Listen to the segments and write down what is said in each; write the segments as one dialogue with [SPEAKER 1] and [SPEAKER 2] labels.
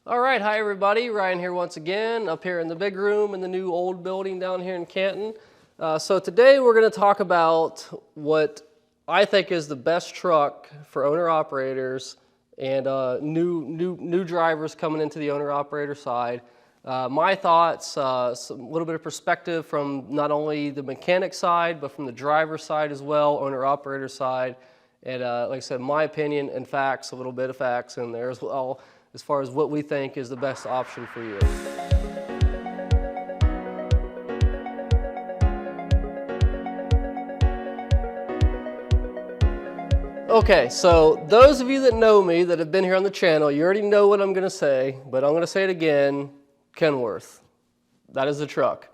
[SPEAKER 1] All right, hi everybody. Ryan here once again, up here in the big room in the new old building down here in Canton. So today we're going to talk about what I think is the best truck for owner-operators and new drivers coming into the owner-operator side. My thoughts, a little bit of perspective from not only the mechanic side, but from the driver side as well, owner-operator side. And like I said, my opinion and facts, a little bit of facts in there as well, as far as what we think is the best option for you. Okay, so those of you that know me, that have been here on the channel, you already know what I'm going to say, but I'm going to say it again, Kenworth. That is the truck.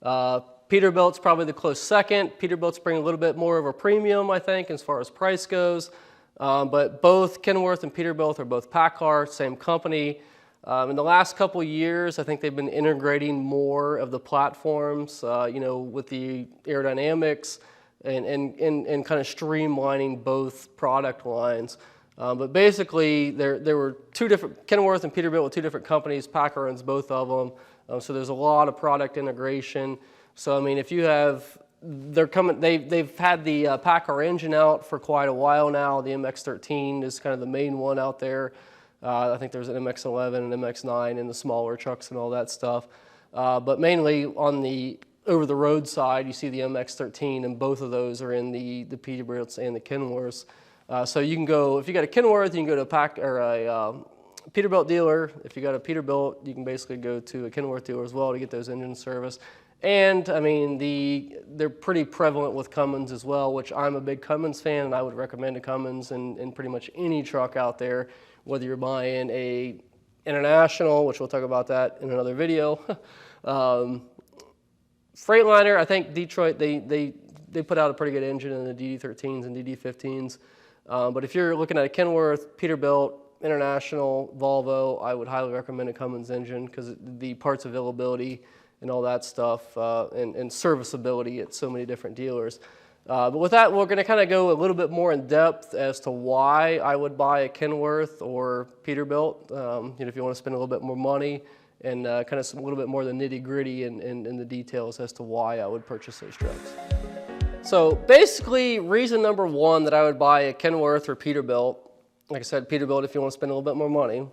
[SPEAKER 1] Peterbilt's probably the close second. Peterbilt's bring a little bit more of a premium, I think, as far as price goes. But both Kenworth and Peterbilt are both PACCAR, same company. In the last couple of years, I think they've been integrating more of the platforms, with the aerodynamics and kind of streamlining both product lines. But basically, there were two different, Kenworth and Peterbilt were two different companies. PACCAR owns both of them. So there's a lot of product integration. So, I mean, if you have, they've had the PACCAR engine out for quite a while now. The MX-13 is kind of the main one out there. I think there's an MX-11 and MX-9 in the smaller trucks and all that stuff. But mainly on the over-the-road side, you see the MX-13, and both of those are in the Peterbilts and the Kenworths. So you can go, if you got a Kenworth, you can go to a Peterbilt dealer. If you got a Peterbilt, you can basically go to a Kenworth dealer as well to get those engine service. And I mean, they're pretty prevalent with Cummins as well, which I'm a big Cummins fan, and I would recommend a Cummins in pretty much any truck out there, whether you're buying a International, which we'll talk about that in another video. Freightliner, I think Detroit, they put out a pretty good engine in the DD13s and DD15s. But if you're looking at a Kenworth, Peterbilt, International, Volvo, I would highly recommend a Cummins engine because the parts availability and all that stuff, and serviceability at so many different dealers. But with that, we're going to kind of go a little bit more in depth as to why I would buy a Kenworth or Peterbilt. If you want to spend a little bit more money, and kind of a little bit more of the nitty-gritty and the details as to why I would purchase those trucks. So basically, reason number one that I would buy a Kenworth or Peterbilt, like I said, Peterbilt if you want to spend a little bit more money.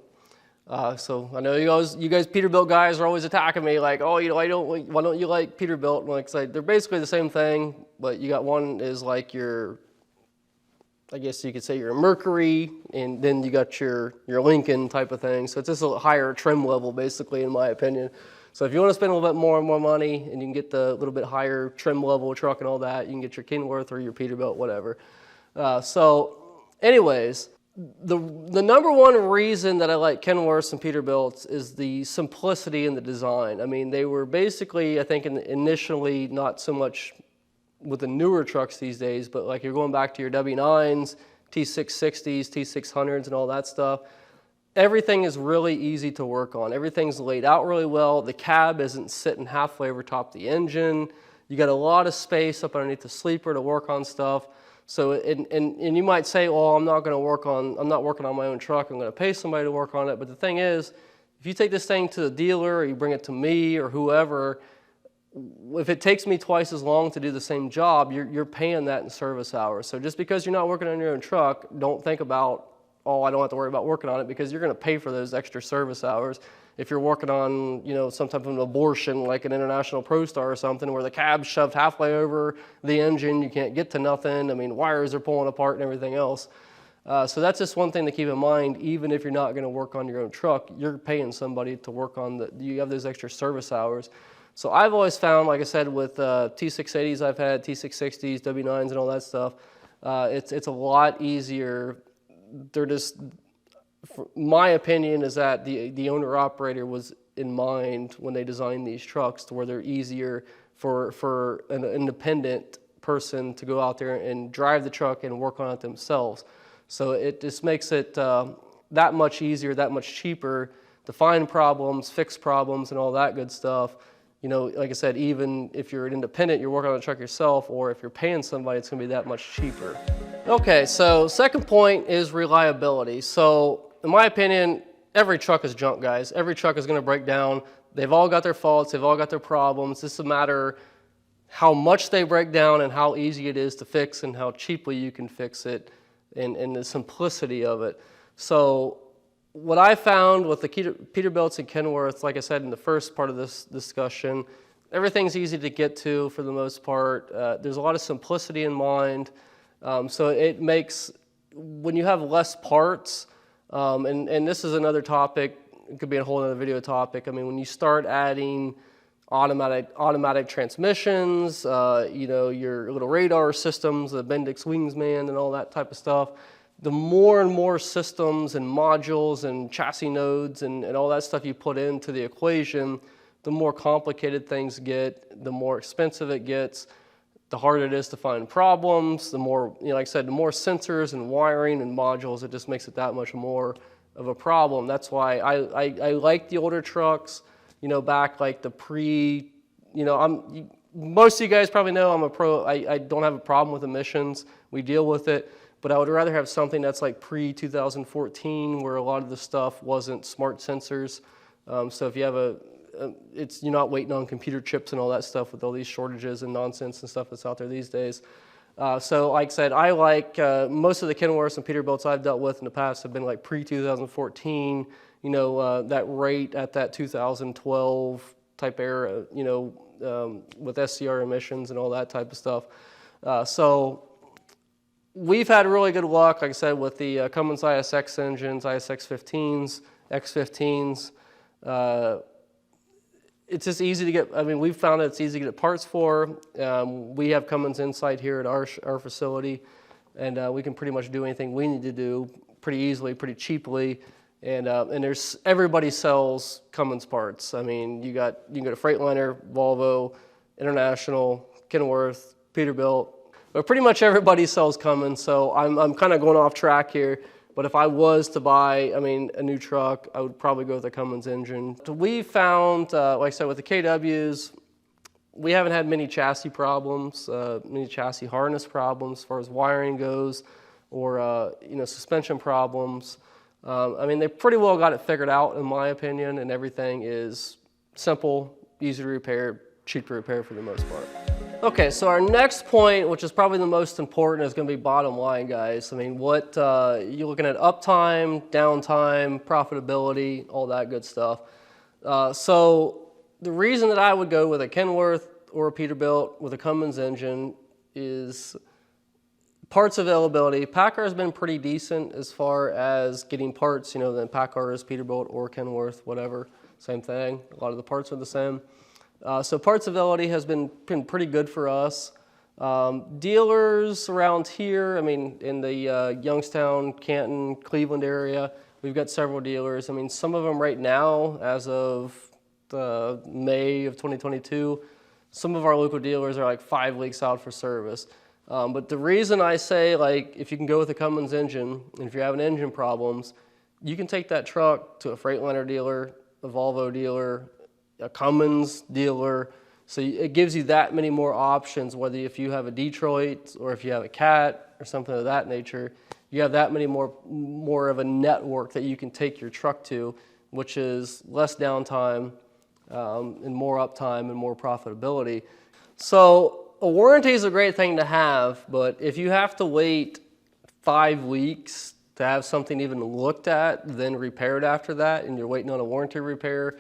[SPEAKER 1] So I know you guys Peterbilt guys are always attacking me like, oh, why don't you like Peterbilt? And like I said, they're basically the same thing, but you got one is like your, I guess you could say your Mercury, and then you got your Lincoln type of thing. So it's just a higher trim level, basically, in my opinion. So if you want to spend a little bit more money, and you can get the little bit higher trim level truck and all that, you can get your Kenworth or your Peterbilt, whatever. So anyways, the number one reason that I like Kenworths and Peterbilts is the simplicity in the design. I mean, they were basically, I think, initially not so much with the newer trucks these days, but like you're going back to your W9s, T660s, T600s, and all that stuff. Everything is really easy to work on. Everything's laid out really well. The cab isn't sitting halfway over top the engine. You got a lot of space up underneath the sleeper to work on stuff. So, and you might say, well, I'm not working on my own truck. I'm going to pay somebody to work on it. But the thing is, if you take this thing to the dealer or you bring it to me or whoever, if it takes me twice as long to do the same job, you're paying that in service hours. So just because you're not working on your own truck, don't think about, oh, I don't have to worry about working on it, because you're going to pay for those extra service hours. If you're working on, some type of an abortion like an International ProStar or something where the cab's shoved halfway over the engine, you can't get to nothing. I mean, wires are pulling apart and everything else. So that's just one thing to keep in mind. Even if you're not going to work on your own truck, you're paying somebody to work on you have those extra service hours. So I've always found, like I said, with T680s I've had, T660s, W9s and all that stuff, it's a lot easier. They're just, my opinion is that the owner-operator was in mind when they designed these trucks to where they're easier for an independent person to go out there and drive the truck and work on it themselves. So it just makes it that much easier, that much cheaper to find problems, fix problems, and all that good stuff. Like I said, even if you're an independent, you're working on the truck yourself, or if you're paying somebody, it's going to be that much cheaper. Okay, so second point is reliability. So in my opinion, every truck is junk, guys. Every truck is going to break down. They've all got their faults. They've all got their problems. It's a matter how much they break down and how easy it is to fix and how cheaply you can fix it and the simplicity of it. So what I found with the Peterbilts and Kenworth, like I said in the first part of this discussion, everything's easy to get to for the most part. There's a lot of simplicity in mind. So it makes, when you have less parts, and this is another topic, it could be a whole other video topic. I mean, when you start adding automatic transmissions, you know, your little radar systems, the Bendix Wingsman and all that type of stuff, the more and more systems and modules and chassis nodes and all that stuff you put into the equation, the more complicated things get, the more expensive it gets, the harder it is to find problems, the more, you know, like I said, the more sensors and wiring and modules, it just makes it that much more of a problem. That's why I like the older trucks, you know, back like the you know, most of you guys probably know I'm a pro. I don't have a problem with emissions. We deal with it. But I would rather have something that's like pre-2014 where a lot of the stuff wasn't smart sensors. So if you have you're not waiting on computer chips and all that stuff with all these shortages and nonsense and stuff that's out there these days. So like I said, I like most of the Kenworths and Peterbilts I've dealt with in the past have been like pre-2014, you know, that rate at that 2012 type era, you know, with SCR emissions and all that type of stuff. So we've had really good luck, like I said, with the Cummins ISX engines, ISX 15s, X15s. It's just easy to get, I mean, we've found that it's easy to get parts for. We have Cummins Insight here at our facility, and we can pretty much do anything we need to do pretty easily, pretty cheaply. And everybody sells Cummins parts. I mean, you can go to Freightliner, Volvo, International, Kenworth, Peterbilt, but pretty much everybody sells Cummins. So I'm kind of going off track here. But if I was to buy, I mean, a new truck, I would probably go with a Cummins engine. So we found, like I said, with the KWs, we haven't had many chassis problems, many chassis harness problems as far as wiring goes, or you know, suspension problems. I mean, they pretty well got it figured out, in my opinion, and everything is simple, easy to repair, cheap to repair for the most part. Okay, so our next point, which is probably the most important, is going to be bottom line, guys. I mean, what you're looking at: uptime, downtime, profitability, all that good stuff. So the reason that I would go with a Kenworth or a Peterbilt with a Cummins engine is parts availability. PACCAR has been pretty decent as far as getting parts. You know, than PACCAR is Peterbilt or Kenworth, whatever, same thing. A lot of the parts are the same. So parts availability has been pretty good for us. Dealers around here, I mean, in the Youngstown, Canton, Cleveland area, we've got several dealers. I mean, some of them right now, as of May of 2022, some of our local dealers are like 5 weeks out for service. But the reason I say, like, if you can go with a Cummins engine, and if you're having engine problems, you can take that truck to a Freightliner dealer, a Volvo dealer, a Cummins dealer. So it gives you that many more options, whether if you have a Detroit or if you have a Cat or something of that nature, you have that many more of a network that you can take your truck to, which is less downtime and more uptime and more profitability. So a warranty is a great thing to have, but if you have to wait 5 weeks to have something even looked at, then repaired after that, and you're waiting on a warranty repair,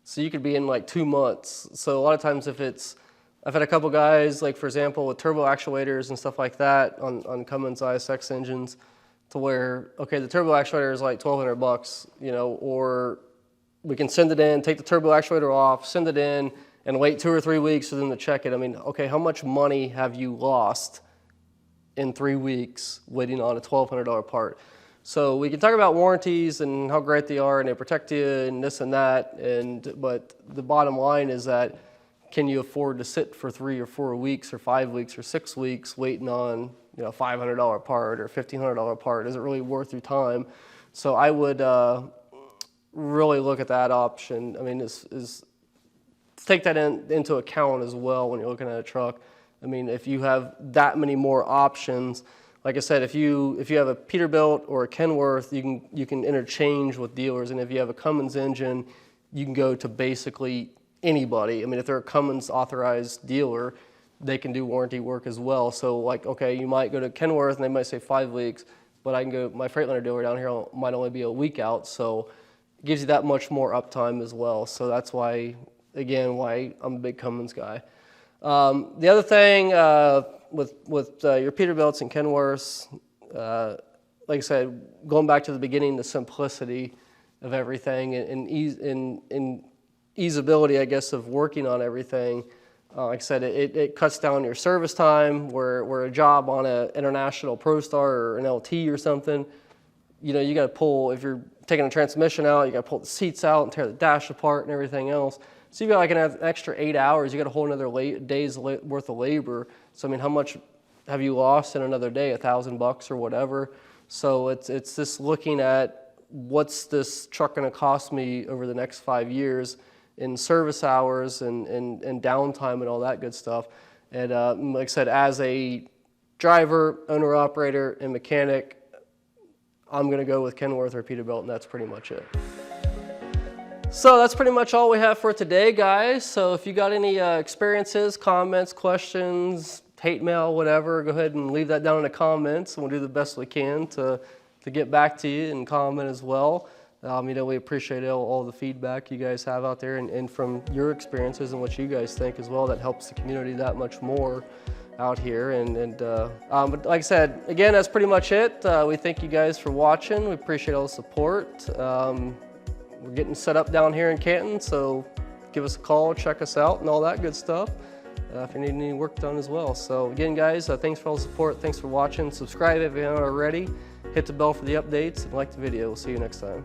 [SPEAKER 1] so you could be in like 2 months. So a lot of times I've had a couple guys, like for example, with turbo actuators and stuff like that on Cummins ISX engines, to where, okay, the turbo actuator is like $1,200, you know, or we can send it in, take the turbo actuator off, send it in, and wait 2 or 3 weeks for them to check it. I mean, okay, how much money have you lost in 3 weeks waiting on a $1,200 part? So we can talk about warranties and how great they are and they protect you and this and that, but the bottom line is that, can you afford to sit for 3 or 4 weeks or 5 weeks or 6 weeks waiting on, you know, a $500 part or $1,500 part? Is it really worth your time? So I would really look at that option. I mean, take that into account as well when you're looking at a truck. I mean, if you have that many more options, like I said, if you have a Peterbilt or a Kenworth, you can interchange with dealers, and if you have a Cummins engine, you can go to basically anybody. I mean, if they're a Cummins authorized dealer, they can do warranty work as well. So like, okay, you might go to Kenworth and they might say 5 weeks, but I can go, my Freightliner dealer down here might only be a week out, so it gives you that much more uptime as well. So that's why, again, why I'm a big Cummins guy. The other thing with your Peterbilts and Kenworths, like I said, going back to the beginning, the simplicity of everything and easeability, I guess, of working on everything. Like I said, it cuts down your service time, where a job on an International ProStar or an LT or something, you know, you got to pull, if you're taking a transmission out, you got to pull the seats out and tear the dash apart and everything else. So you've got like an extra 8 hours, you got a whole another day's worth of labor. So I mean, how much have you lost in another day? $1,000 or whatever. So it's just looking at what's this truck going to cost me over the next 5 years in service hours and downtime and all that good stuff. And like I said, as a driver, owner, operator, and mechanic, I'm going to go with Kenworth or Peterbilt, and that's pretty much it. So that's pretty much all we have for today, guys. So if you got any experiences, comments, questions, hate mail, whatever, go ahead and leave that down in the comments, and we'll do the best we can to get back to you and comment as well. You know, we appreciate all the feedback you guys have out there, and from your experiences and what you guys think as well. That helps the community that much more out here. But like I said, again, that's pretty much it. We thank you guys for watching. We appreciate all the support. We're getting set up down here in Canton, so give us a call, check us out, and all that good stuff if you need any work done as well. So again, guys, thanks for all the support. Thanks for watching. Subscribe if you haven't already. Hit the bell for the updates and like the video. We'll see you next time.